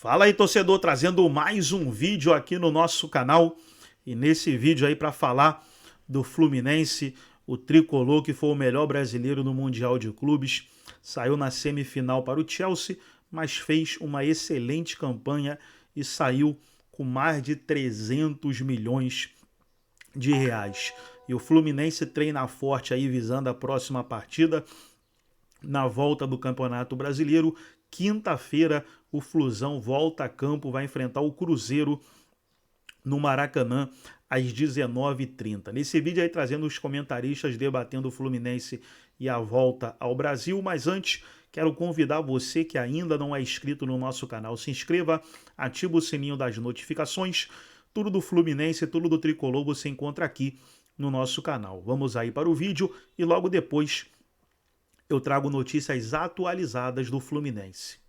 Fala aí, torcedor, trazendo mais um vídeo aqui no nosso canal. E nesse vídeo aí para falar do Fluminense, o tricolor que foi o melhor brasileiro no Mundial de Clubes, saiu na semifinal para o Chelsea, mas fez uma excelente campanha e saiu com mais de 300 milhões de reais. E o Fluminense treina forte aí visando a próxima partida na volta do Campeonato Brasileiro. Quinta-feira, o Flusão volta a campo, vai enfrentar o Cruzeiro no Maracanã às 19h30. Nesse vídeo aí trazendo os comentaristas debatendo o Fluminense e a volta ao Brasil, mas antes quero convidar você que ainda não é inscrito no nosso canal, se inscreva, ativa o sininho das notificações, tudo do Fluminense, tudo do Tricolor você encontra aqui no nosso canal. Vamos aí para o vídeo e logo depois eu trago notícias atualizadas do Fluminense.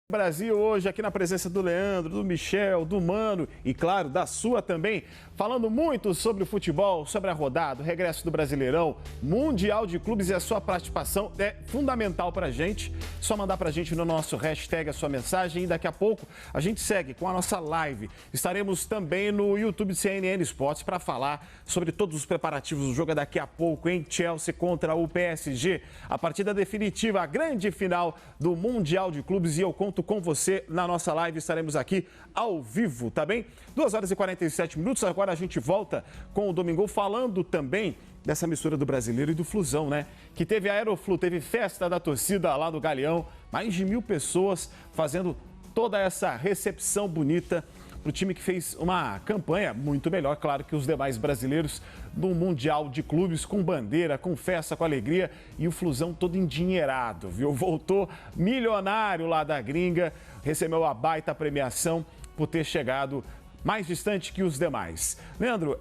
Brasil hoje aqui na presença do Leandro, do Michel, do Mano e claro, da sua também, falando muito sobre o futebol, sobre a rodada, o regresso do Brasileirão, Mundial de Clubes e a sua participação é fundamental pra gente. Só mandar pra gente no nosso hashtag a sua mensagem e daqui a pouco a gente segue com a nossa live. Estaremos também no YouTube CNN Sports para falar sobre todos os preparativos do jogo daqui a pouco em Chelsea contra o PSG. A partida definitiva, a grande final do Mundial de Clubes e eu conto com você na nossa live, estaremos aqui ao vivo, tá bem? 2h47, agora a gente volta com o Domingão falando também dessa mistura do Brasileiro e do Flusão, né? Que teve Aeroflu, teve festa da torcida lá do Galeão, mais de 1.000 pessoas fazendo toda essa recepção bonita para o time que fez uma campanha muito melhor, claro, que os demais brasileiros no Mundial de Clubes, com bandeira, com festa, com alegria e o Flusão todo endinheirado, viu? Voltou milionário lá da gringa, recebeu a baita premiação por ter chegado mais distante que os demais. Leandro,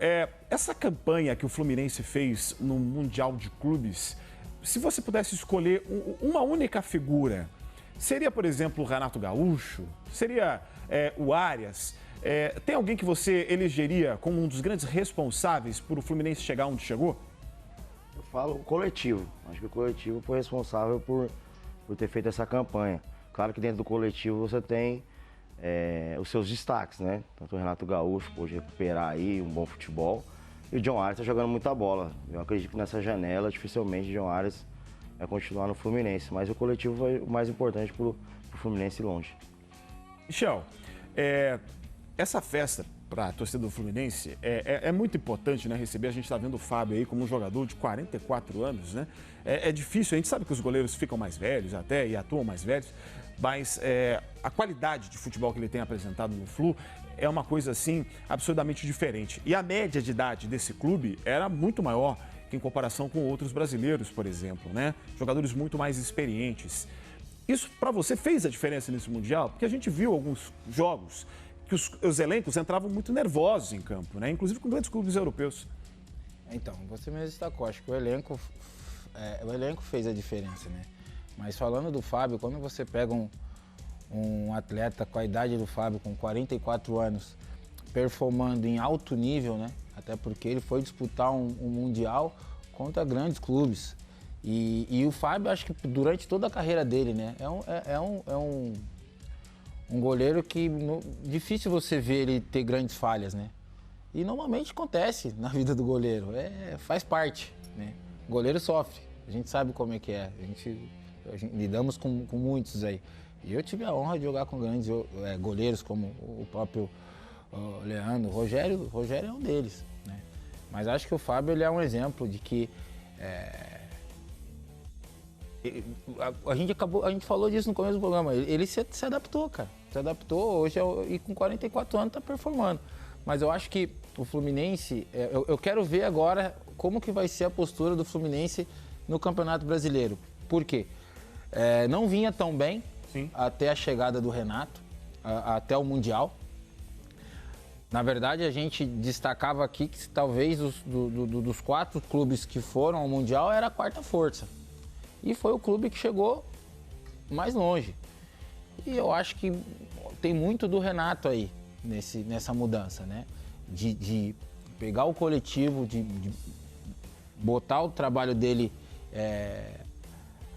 essa campanha que o Fluminense fez no Mundial de Clubes, se você pudesse escolher uma única figura, seria, por exemplo, o Renato Gaúcho? Seria o Arias? Tem alguém que você elegeria como um dos grandes responsáveis por o Fluminense chegar onde chegou? Eu falo o coletivo. Acho que o coletivo foi responsável por ter feito essa campanha. Claro que dentro do coletivo você tem os seus destaques, né? Tanto o Renato Gaúcho pôde recuperar aí um bom futebol e o John Arias está jogando muita bola. Eu acredito que nessa janela dificilmente o John Arias vai continuar no Fluminense, mas o coletivo foi o mais importante para o Fluminense ir longe. Michel, essa festa para a torcida do Fluminense é muito importante, né? Receber, a gente está vendo o Fábio aí como um jogador de 44 anos, né? É difícil, a gente sabe que os goleiros ficam mais velhos até e atuam mais velhos, mas a qualidade de futebol que ele tem apresentado no Flu é uma coisa assim absurdamente diferente. E a média de idade desse clube era muito maior que em comparação com outros brasileiros, por exemplo, né? Jogadores muito mais experientes. Isso para você fez a diferença nesse Mundial? Porque a gente viu alguns jogos que os elencos entravam muito nervosos em campo, né? Inclusive com grandes clubes europeus. Então, você mesmo destacou, acho que o elenco fez a diferença, né? Mas falando do Fábio, quando você pega um atleta com a idade do Fábio, com 44 anos, performando em alto nível, né? Até porque ele foi disputar um Mundial contra grandes clubes. E o Fábio, acho que durante toda a carreira dele, né? Um goleiro que difícil você ver ele ter grandes falhas, né? E normalmente acontece na vida do goleiro, faz parte, né? O goleiro sofre, a gente sabe como é que é, a gente lidamos com muitos aí. E eu tive a honra de jogar com grandes goleiros como o próprio Leandro, Rogério é um deles, né? Mas acho que o Fábio ele é um exemplo de que a gente falou disso no começo do programa, ele se adaptou, cara. Se adaptou hoje e com 44 anos está performando. Mas eu acho que o Fluminense, eu quero ver agora como que vai ser a postura do Fluminense no Campeonato Brasileiro. Por quê? Não vinha tão bem. Sim. Até a chegada do Renato, até o Mundial. Na verdade, a gente destacava aqui que talvez dos 4 clubes que foram ao Mundial era a 4ª força. E foi o clube que chegou mais longe. E eu acho que tem muito do Renato aí nessa mudança, né? De pegar o coletivo, de botar o trabalho dele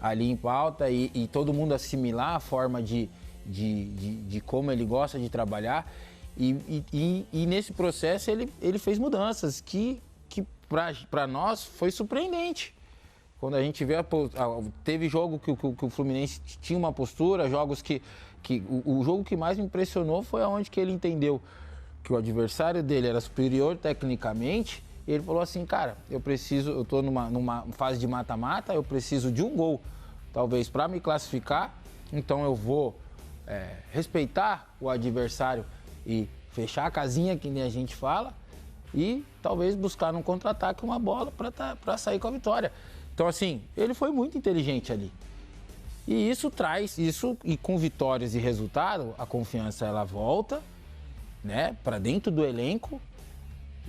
ali em pauta e todo mundo assimilar a forma de de como ele gosta de trabalhar. E nesse processo ele fez mudanças que para nós foi surpreendente. Quando a gente vê, teve jogo que o Fluminense tinha uma postura, jogos que o jogo que mais me impressionou foi aonde que ele entendeu que o adversário dele era superior tecnicamente, e ele falou assim, cara, eu tô numa fase de mata-mata, eu preciso de um gol, talvez para me classificar, então eu vou respeitar o adversário e fechar a casinha, que nem a gente fala, e talvez buscar num contra-ataque uma bola para sair com a vitória. Então, assim, ele foi muito inteligente ali. E isso traz, e com vitórias e resultado, a confiança ela volta, né, para dentro do elenco.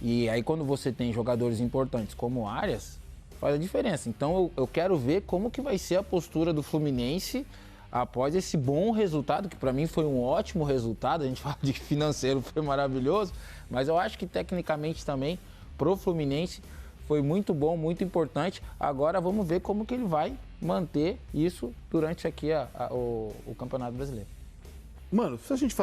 E aí quando você tem jogadores importantes como o Arias, faz a diferença. Então eu quero ver como que vai ser a postura do Fluminense após esse bom resultado, que para mim foi um ótimo resultado. A gente fala de financeiro, foi maravilhoso, mas eu acho que tecnicamente também pro Fluminense foi muito bom, muito importante. Agora vamos ver como que ele vai manter isso durante aqui o Campeonato Brasileiro. Mano, se a gente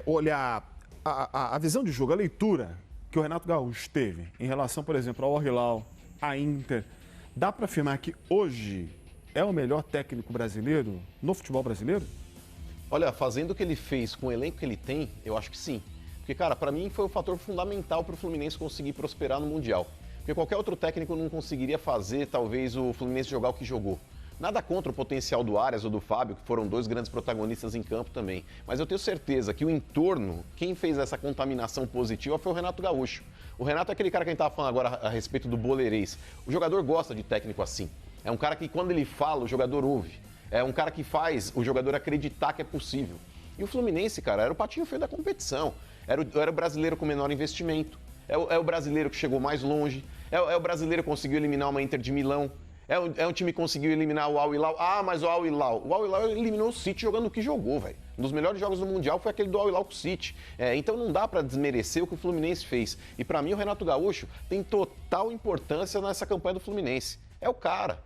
olhar a visão de jogo, a leitura que o Renato Gaúcho teve em relação, por exemplo, ao Al-Hilal, à Inter, dá para afirmar que hoje é o melhor técnico brasileiro no futebol brasileiro? Olha, fazendo o que ele fez com o elenco que ele tem, eu acho que sim. Porque, cara, para mim foi um fator fundamental para o Fluminense conseguir prosperar no Mundial. Porque qualquer outro técnico não conseguiria fazer, talvez, o Fluminense jogar o que jogou. Nada contra o potencial do Arias ou do Fábio, que foram dois grandes protagonistas em campo também. Mas eu tenho certeza que o entorno, quem fez essa contaminação positiva foi o Renato Gaúcho. O Renato é aquele cara que a gente estava falando agora a respeito do boleirês. O jogador gosta de técnico assim. É um cara que quando ele fala, o jogador ouve. É um cara que faz o jogador acreditar que é possível. E o Fluminense, cara, era o patinho feio da competição. Era o brasileiro com menor investimento. É o brasileiro que chegou mais longe. É o brasileiro que conseguiu eliminar uma Inter de Milão. É um time que conseguiu eliminar o Al-Hilal. Ah, mas o Al-Hilal. O Al-Hilal eliminou o City jogando o que jogou, velho. Um dos melhores jogos do Mundial foi aquele do Al-Hilal com o City. Então não dá pra desmerecer o que o Fluminense fez. E pra mim o Renato Gaúcho tem total importância nessa campanha do Fluminense. É o cara.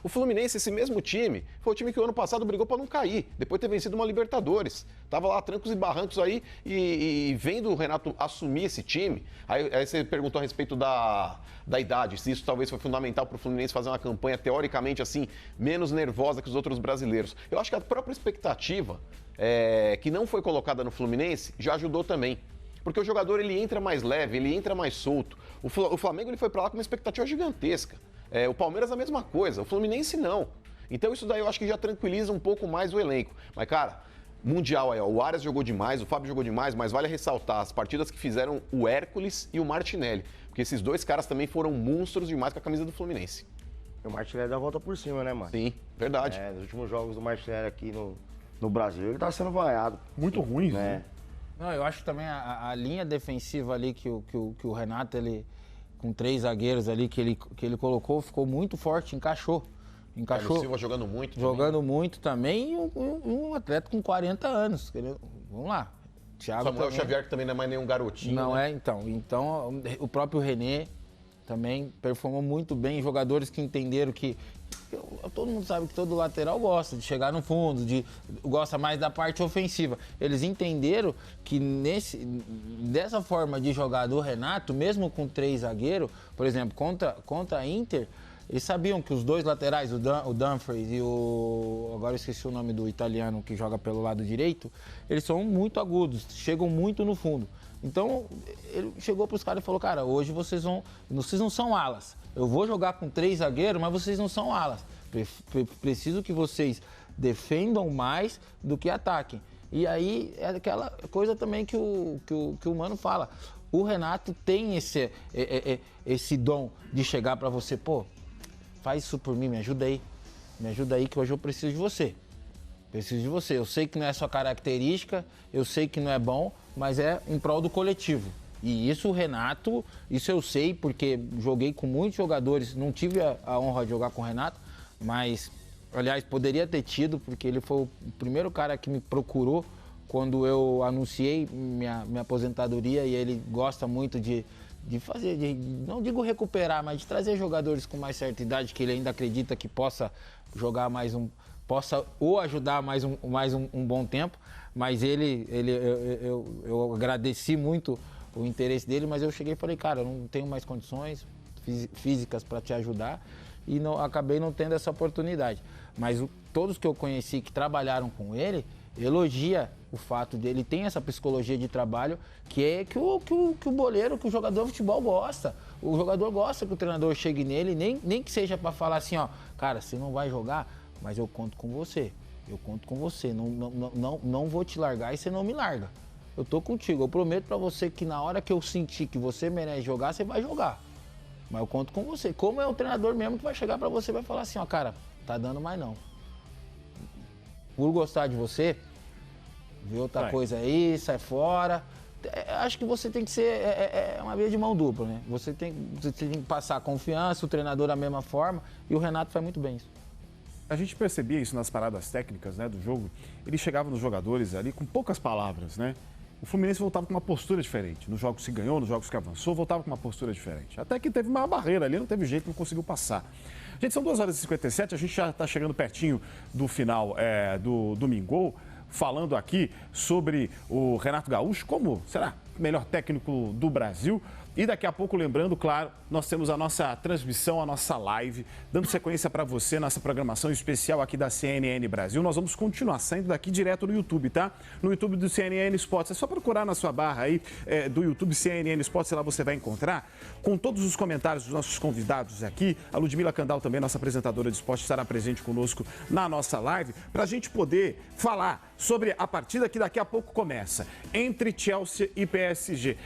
O Fluminense, esse mesmo time, foi o time que o ano passado brigou para não cair, depois de ter vencido uma Libertadores. Tava lá trancos e barrancos aí e vendo o Renato assumir esse time, aí você perguntou a respeito da idade, se isso talvez foi fundamental para o Fluminense fazer uma campanha teoricamente assim, menos nervosa que os outros brasileiros. Eu acho que a própria expectativa que não foi colocada no Fluminense já ajudou também. Porque o jogador ele entra mais leve, ele entra mais solto. O Flamengo ele foi para lá com uma expectativa gigantesca. O Palmeiras a mesma coisa, o Fluminense não. Então isso daí eu acho que já tranquiliza um pouco mais o elenco. Mas, cara, Mundial aí, ó, o Arias jogou demais, o Fábio jogou demais, mas vale ressaltar as partidas que fizeram o Hércules e o Martinelli. Porque esses dois caras também foram monstros demais com a camisa do Fluminense. O Martinelli dá a volta por cima, né, mano? Sim, verdade. Nos últimos jogos do Martinelli aqui no Brasil, ele tá sendo vaiado. Muito ruim, né? Não, eu acho também a linha defensiva ali que o Renato, ele, com 3 zagueiros ali que ele colocou, ficou muito forte, encaixou. Thiago Silva jogando muito. Jogando muito também, e um atleta com 40 anos. Vamos lá. Thiago Samuel também, Xavier, que também não é mais nenhum garotinho. Não né? Então o próprio René também performou muito bem. Jogadores que entenderam que todo mundo sabe que todo lateral gosta de chegar no fundo, gosta mais da parte ofensiva. Eles entenderam que dessa forma de jogar do Renato, mesmo com 3 zagueiros, por exemplo, contra a Inter, eles sabiam que os 2 laterais, o Dumfries e agora eu esqueci o nome do italiano que joga pelo lado direito, eles são muito agudos, chegam muito no fundo. Então, ele chegou para os caras e falou, cara, hoje vocês não são alas. Eu vou jogar com 3 zagueiros, mas vocês não são alas. Preciso que vocês defendam mais do que ataquem. E aí, é aquela coisa também que o Mano fala. O Renato tem esse dom de chegar para você, pô, faz isso por mim, me ajuda aí que hoje eu preciso de você. Preciso de você. Eu sei que não é sua característica, eu sei que não é bom, mas é em prol do coletivo. E isso o Renato, isso eu sei porque joguei com muitos jogadores, não tive a honra de jogar com o Renato, mas, aliás, poderia ter tido, porque ele foi o primeiro cara que me procurou quando eu anunciei minha aposentadoria e ele gosta muito de fazer, não digo recuperar, mas de trazer jogadores com mais certa idade que ele ainda acredita que possa jogar mais possa ou ajudar mais um bom tempo, mas eu agradeci muito o interesse dele, mas eu cheguei e falei, cara, eu não tenho mais condições físicas para te ajudar e acabei não tendo essa oportunidade. Mas todos que eu conheci que trabalharam com ele, elogia o fato dele ter essa psicologia de trabalho que é que o boleiro, que o jogador de futebol gosta. O jogador gosta que o treinador chegue nele, nem que seja para falar assim, ó, cara, você não vai jogar, mas eu conto com você. Eu conto com você, não vou te largar e você não me larga. Eu tô contigo, eu prometo para você que na hora que eu sentir que você merece jogar, você vai jogar. Mas eu conto com você. Como é o treinador mesmo que vai chegar para você e vai falar assim, ó, cara, tá dando mais não. Por gostar de você, vê outra coisa aí, sai fora. Acho que você tem que ser uma via de mão dupla, né? Você tem que passar confiança, o treinador da mesma forma, e o Renato faz muito bem isso. A gente percebia isso nas paradas técnicas, né, do jogo. Ele chegava nos jogadores ali com poucas palavras, né? O Fluminense voltava com uma postura diferente. Nos jogos que ganhou, nos jogos que avançou, voltava com uma postura diferente. Até que teve uma barreira ali, não teve jeito, não conseguiu passar. Gente, são 2h57, a gente já está chegando pertinho do final do Domingol, falando aqui sobre o Renato Gaúcho, como será o melhor técnico do Brasil. E daqui a pouco, lembrando, claro, nós temos a nossa transmissão, a nossa live, dando sequência para você, nossa programação especial aqui da CNN Brasil. Nós vamos continuar saindo daqui direto no YouTube, tá? No YouTube do CNN Sports. É só procurar na sua barra aí do YouTube CNN Sports, lá você vai encontrar com todos os comentários dos nossos convidados aqui. A Ludmila Candal também, nossa apresentadora de esporte, estará presente conosco na nossa live para a gente poder falar sobre a partida que daqui a pouco começa entre Chelsea e PSG.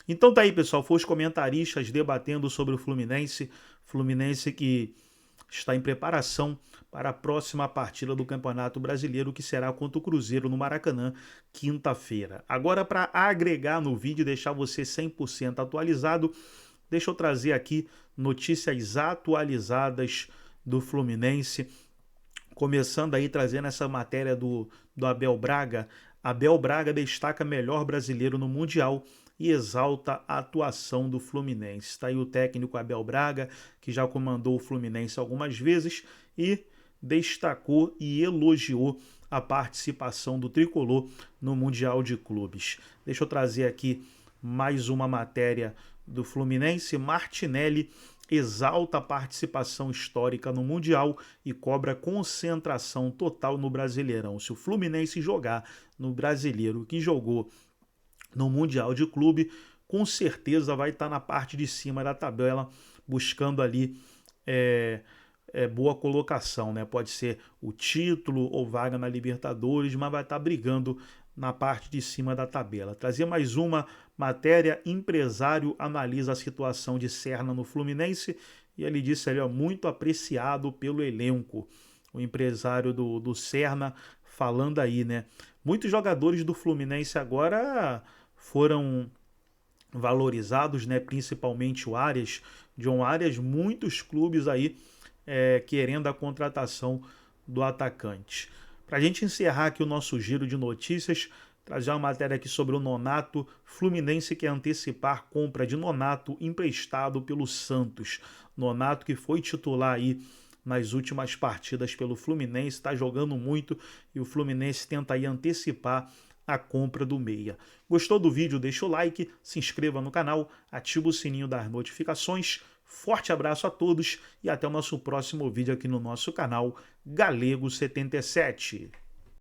Então tá aí, pessoal, foi os comentaristas debatendo sobre o Fluminense que está em preparação para a próxima partida do Campeonato Brasileiro, que será contra o Cruzeiro no Maracanã, quinta-feira. Agora, para agregar no vídeo e deixar você 100% atualizado, deixa eu trazer aqui notícias atualizadas do Fluminense, começando aí trazendo essa matéria do Abel Braga. Abel Braga destaca melhor brasileiro no Mundial e exalta a atuação do Fluminense. Está aí o técnico Abel Braga, que já comandou o Fluminense algumas vezes e destacou e elogiou a participação do tricolor no Mundial de Clubes. Deixa eu trazer aqui mais uma matéria do Fluminense. Martinelli exalta a participação histórica no Mundial e cobra concentração total no Brasileirão. Se o Fluminense jogar no Brasileiro que jogou no Mundial de Clube, com certeza vai estar na parte de cima da tabela, buscando ali boa colocação, né? Pode ser o título ou vaga na Libertadores, mas vai estar brigando na parte de cima da tabela. Trazer mais uma matéria: empresário analisa a situação de Serna no Fluminense e ele disse ali, muito apreciado pelo elenco. O empresário do Serna falando aí, né? Muitos jogadores do Fluminense agora foram valorizados, né? Principalmente o Arias, John Arias, muitos clubes aí querendo a contratação do atacante. Para a gente encerrar aqui o nosso giro de notícias, trazer uma matéria aqui sobre o Nonato. Fluminense quer antecipar compra de Nonato emprestado pelo Santos. Nonato, que foi titular aí nas últimas partidas pelo Fluminense, está jogando muito e o Fluminense tenta aí antecipar a compra do meia. Gostou do vídeo? Deixa o like, se inscreva no canal, ativa o sininho das notificações. Forte abraço a todos e até o nosso próximo vídeo aqui no nosso canal Galego 77.